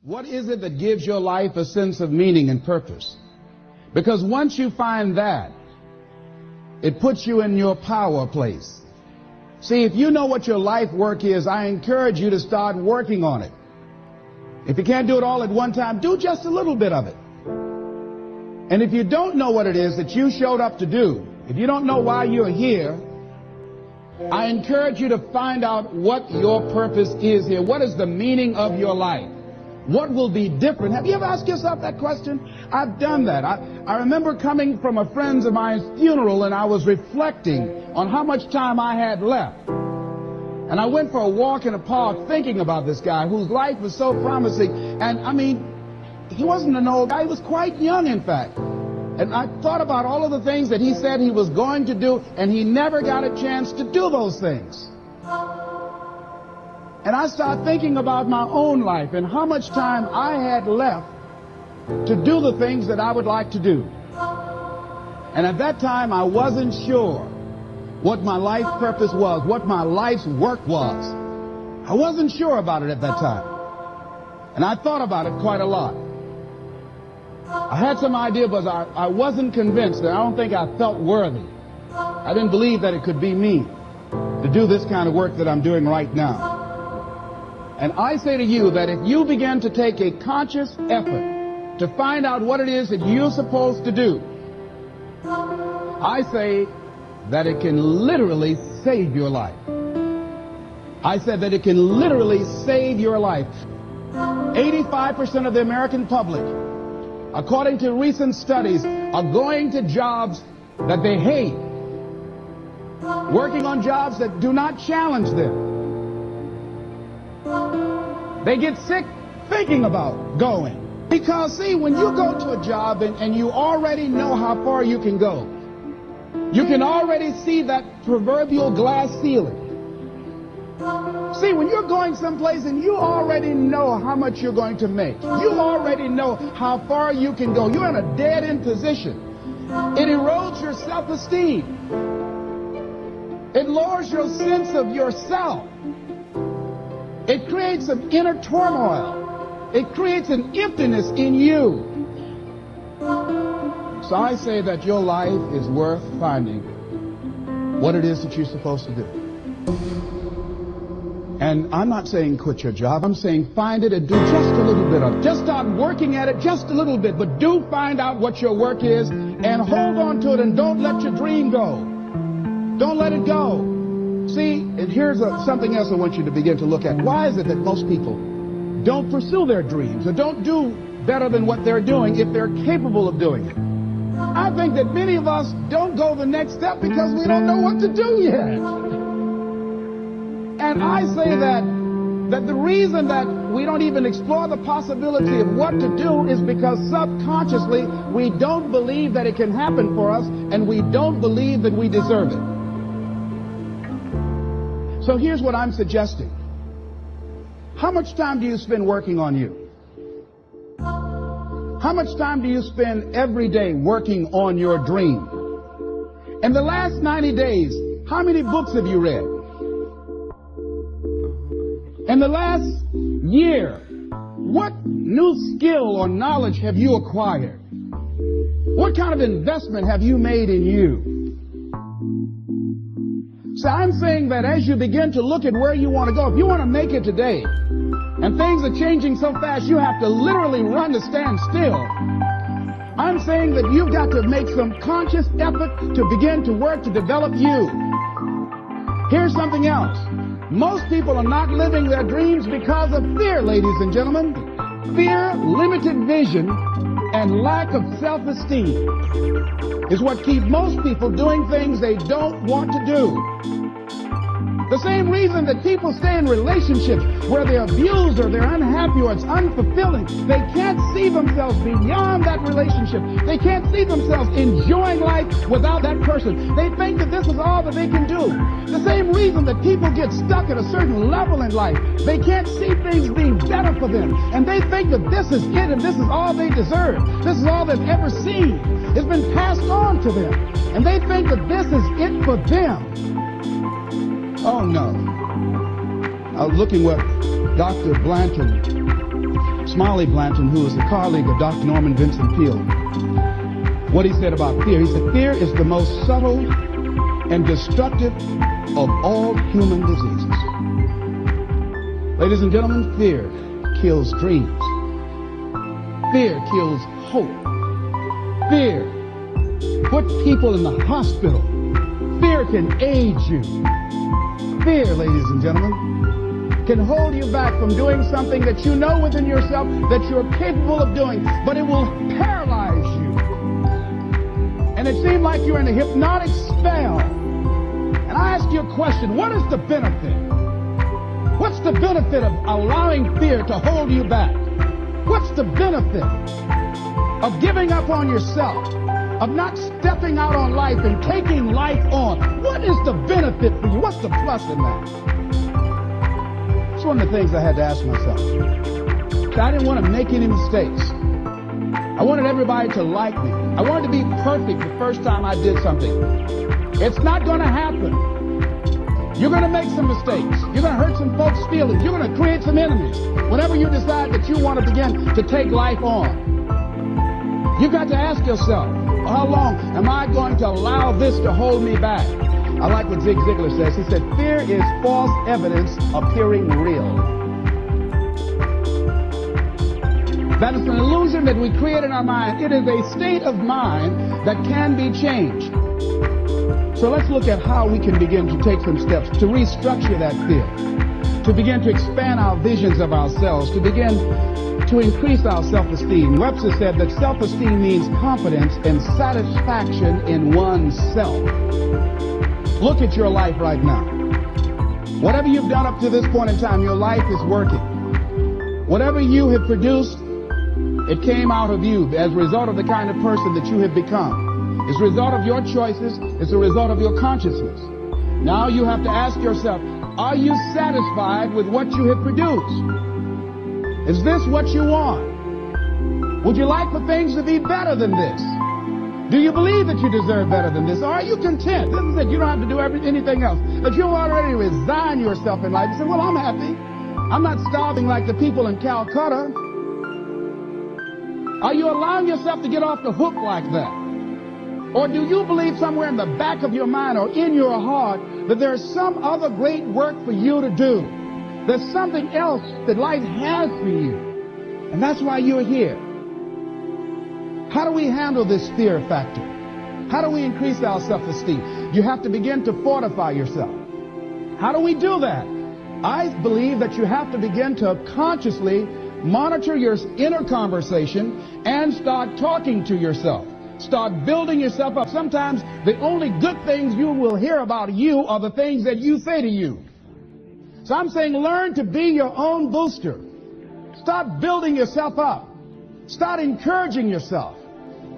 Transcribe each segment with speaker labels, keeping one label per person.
Speaker 1: What is it that gives your life a sense of meaning and purpose? Because once you find that, it puts you in your power place. See, if you know what your life work is, I encourage you to start working on it. If you can't do it all at one time, do just a little bit of it. And if you don't know what it is that you showed up to do, if you don't know why you're here, I encourage you to find out what your purpose is here. What is the meaning of your life? What will be different? Have you ever asked yourself that question? I've done that. I remember coming from a friend of mine's funeral, and I was reflecting on how much time I had left. And I went for a walk in a park thinking about this guy whose life was so promising. And I mean, he wasn't an old guy. He was quite young, in fact. And I thought about all of the things that he said he was going to do, and he never got a chance to do those things. And I started thinking about my own life and how much time I had left to do the things that I would like to do. And at that time, I wasn't sure what my life purpose was, what my life's work was. I wasn't sure about it at that time. And I thought about it quite a lot. I had some idea, but I wasn't convinced, and I don't think I felt worthy. I didn't believe that it could be me to do this kind of work that I'm doing right now. And I say to you that if you begin to take a conscious effort to find out what it is that you're supposed to do, I say that it can literally save your life. I said that it can literally save your life. 85% of the American public, according to recent studies, are going to jobs that they hate, working on jobs that do not challenge them. They get sick thinking about going. Because, see, when you go to a job and you already know how far you can go, you can already see that proverbial glass ceiling. See, when you're going someplace and you already know how much you're going to make, you already know how far you can go, you're in a dead-end position. It erodes your self-esteem. It lowers your sense of yourself. It creates an inner turmoil. It creates an emptiness in you. So I say that your life is worth finding what it is that you're supposed to do. And I'm not saying quit your job. I'm saying find it and do just a little bit of it. Just start working at it just a little bit. But do find out what your work is and hold on to it, and don't let your dream go. Don't let it go. See, and here's something else I want you to begin to look at. Why is it that most people don't pursue their dreams or don't do better than what they're doing if they're capable of doing it? I think that many of us don't go the next step because we don't know what to do yet. And I say that the reason that we don't even explore the possibility of what to do is because subconsciously we don't believe that it can happen for us, and we don't believe that we deserve it. So here's what I'm suggesting. How much time do you spend working on you? How much time do you spend every day working on your dream? In the last 90 days, how many books have you read? In the last year, what new skill or knowledge have you acquired? What kind of investment have you made in you? So I'm saying that as you begin to look at where you want to go, if you want to make it today, and things are changing so fast you have to literally run to stand still, I'm saying that you've got to make some conscious effort to begin to work to develop you. Here's something else. Most people are not living their dreams because of fear, ladies and gentlemen. Fear, limited vision, and lack of self-esteem is what keep most people doing things they don't want to do. The same reason that people stay in relationships where they're abused or they're unhappy or it's unfulfilling. They can't see themselves beyond that relationship. They can't see themselves enjoying life without that person. They think that this is all that they can do. The same reason that people get stuck at a certain level in life. They can't see things being better for them. And they think that this is it and this is all they deserve. This is all they've ever seen. It's been passed on to them. And they think that this is it for them. Oh, no. I was looking what Dr. Blanton's Smiley Blanton, who is a colleague of Dr. Norman Vincent Peale, what he said about fear. He said, fear is the most subtle and destructive of all human diseases. Ladies and gentlemen, fear kills dreams. Fear kills hope. Fear puts people in the hospital. Fear can age you. Fear, ladies and gentlemen, can hold you back from doing something that you know within yourself that you're capable of doing, but it will paralyze you. And it seems like you're in a hypnotic spell. And I ask you a question, what is the benefit? What's the benefit of allowing fear to hold you back? What's the benefit of giving up on yourself, of not stepping out on life and taking life on? What is the benefit for you? What's the plus in that? It's one of the things I had to ask myself. I didn't want to make any mistakes. I wanted everybody to like me. I wanted to be perfect the first time I did something. It's not going to happen. You're going to make some mistakes. You're going to hurt some folks' feelings. You're going to create some enemies whenever you decide that you want to begin to take life on. You've got to ask yourself, how long am I going to allow this to hold me back? I like what Zig Ziglar says. He said, fear is false evidence appearing real. That is an illusion that we create in our mind. It is a state of mind that can be changed. So let's look at how we can begin to take some steps to restructure that fear, to begin to expand our visions of ourselves, to begin to increase our self-esteem. Webster said that self-esteem means confidence and satisfaction in oneself. Look at your life right now. Whatever you've done up to this point in time, your life is working. Whatever you have produced, it came out of you as a result of the kind of person that you have become. It's a result of your choices. It's a result of your consciousness. Now you have to ask yourself, are you satisfied with what you have produced? Is this what you want? Would you like for things to be better than this? Do you believe that you deserve better than this? Or are you content? This is it. You don't have to do anything else. That you already resign yourself in life and say, well, I'm happy. I'm not starving like the people in Calcutta. Are you allowing yourself to get off the hook like that? Or do you believe somewhere in the back of your mind or in your heart that there's some other great work for you to do? There's something else that life has for you. And that's why you're here. How do we handle this fear factor? How do we increase our self-esteem? You have to begin to fortify yourself. How do we do that? I believe that you have to begin to consciously monitor your inner conversation and start talking to yourself. Start building yourself up. Sometimes the only good things you will hear about you are the things that you say to you. So I'm saying learn to be your own booster. Start building yourself up. Start encouraging yourself.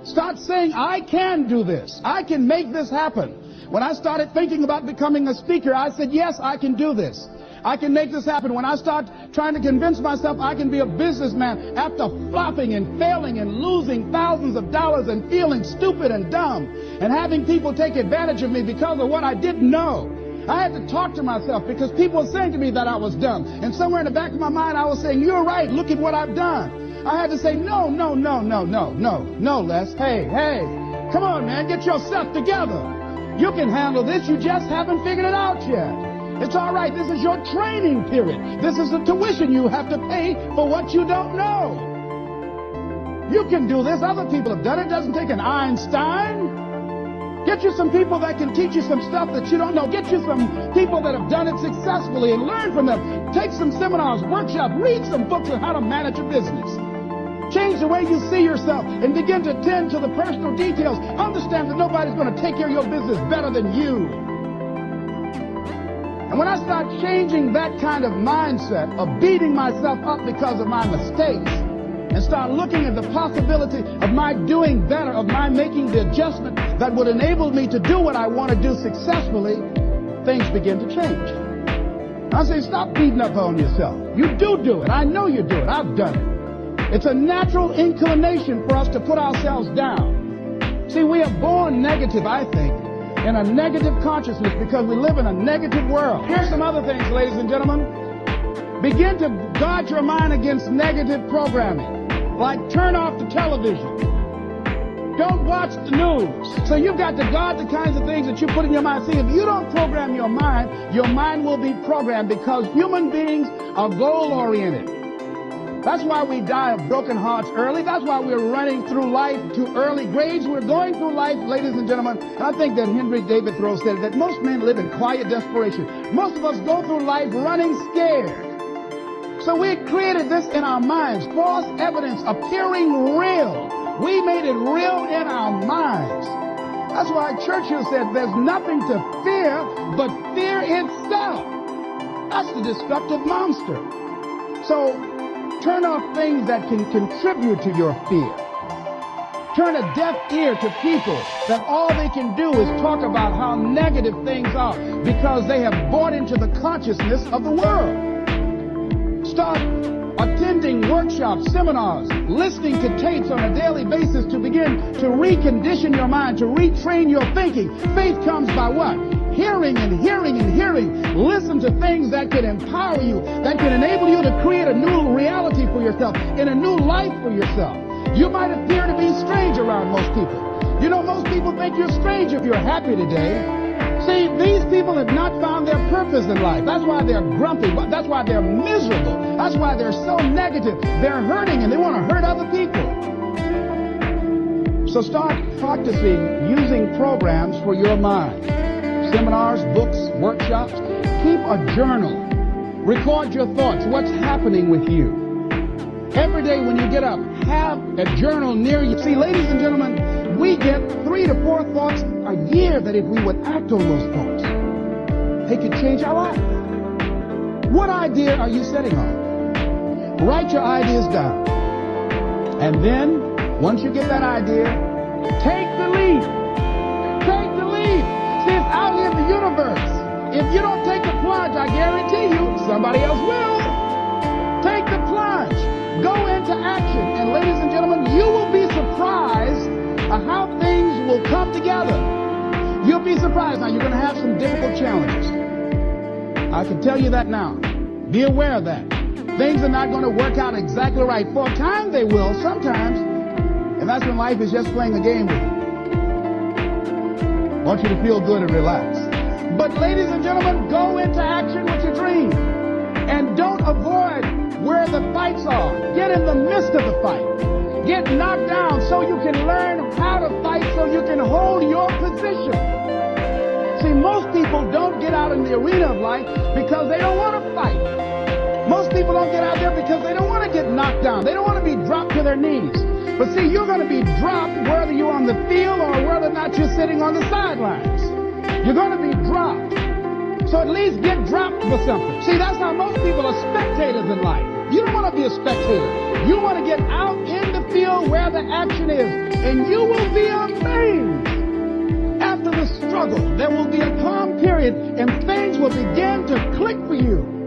Speaker 1: Start saying, I can do this. I can make this happen. When I started thinking about becoming a speaker, I said, yes, I can do this. I can make this happen. When I start trying to convince myself I can be a businessman after flopping and failing and losing thousands of dollars and feeling stupid and dumb and having people take advantage of me because of what I didn't know. I had to talk to myself because people were saying to me that I was dumb. And somewhere in the back of my mind, I was saying, you're right. Look at what I've done. I had to say, no, Les. Hey, come on, man. Get yourself together. You can handle this. You just haven't figured it out yet. It's all right. This is your training period. This is the tuition you have to pay for what you don't know. You can do this. Other people have done it. It doesn't take an Einstein. Get you some people that can teach you some stuff that you don't know. Get you some people that have done it successfully and learn from them. Take some seminars, workshops, read some books on how to manage a business. Change the way you see yourself and begin to tend to the personal details. Understand that nobody's going to take care of your business better than you. And when I start changing that kind of mindset of beating myself up because of my mistakes and start looking at the possibility of my doing better, of my making the adjustment that would enable me to do what I want to do successfully, things begin to change. I say, stop beating up on yourself. You do it. I know you do it. I've done it. It's a natural inclination for us to put ourselves down. See, we are born negative, I think, in a negative consciousness because we live in a negative world. Here's some other things, ladies and gentlemen. Begin to guard your mind against negative programming, like turn off the television. Don't watch the news. So you've got to guard the kinds of things that you put in your mind. See, if you don't program your mind will be programmed, because human beings are goal-oriented. That's why we die of broken hearts early. That's why we're running through life to early grades. We're going through life, ladies and gentlemen. And I think that Henry David Thoreau said that most men live in quiet desperation. Most of us go through life running scared. So we created this in our minds, false evidence appearing real. We made it real in our minds. That's why Churchill said there's nothing to fear but fear itself. That's the destructive monster. So turn off things that can contribute to your fear. Turn a deaf ear to people that all they can do is talk about how negative things are, because they have bought into the consciousness of the world. Start attending workshops, seminars, listening to tapes on a daily basis to begin to recondition your mind, to retrain your thinking. Faith comes by what? Hearing and hearing and hearing. Listen to things that can empower you, that can enable you to create a new reality for yourself, in a new life for yourself. You might appear to be strange around most people. You know, most people think you're strange if you're happy today. See, these people have not found their purpose in life. That's why they're grumpy. That's why they're miserable. That's why they're so negative. They're hurting and they want to hurt other people. So start practicing using programs for your mind. Seminars, books, workshops. Keep a journal. Record your thoughts. What's happening with you? Every day when you get up, have a journal near you. See, ladies and gentlemen, we get 3 to 4 thoughts a year that if we would act on those thoughts, they could change our life. What idea are you sitting on? Write your ideas down. And then, once you get that idea, take the leap. Take the leap. See, it's out here in the universe. If you don't take the plunge, I guarantee you, somebody else will. Take the plunge. Go into action. And ladies and gentlemen, you will be surprised at how things will come together. You'll be surprised. Now, you're going to have some difficult challenges. I can tell you that now. Be aware of that. Things are not going to work out exactly right. For a time, they will, sometimes. And that's when life is just playing a game with you. I want you to feel good and relax. But ladies and gentlemen, go into action with your dream. And don't avoid where the fights are. Get in the midst of the fight. Get knocked down so you can learn how to fight, so you can hold your position. See, most people don't get out in the arena of life because they don't want to fight. Most people don't get out there because they don't want to get knocked down. They don't want to be dropped to their knees. But see, you're going to be dropped whether you're on the field or whether or not you're sitting on the sidelines. You're going to be dropped. So at least get dropped for something. See, that's how most people are spectators in life. You don't want to be a spectator. You want to get out in the field where the action is. And you will be amazed. After the struggle, there will be a calm period and things will begin to click for you.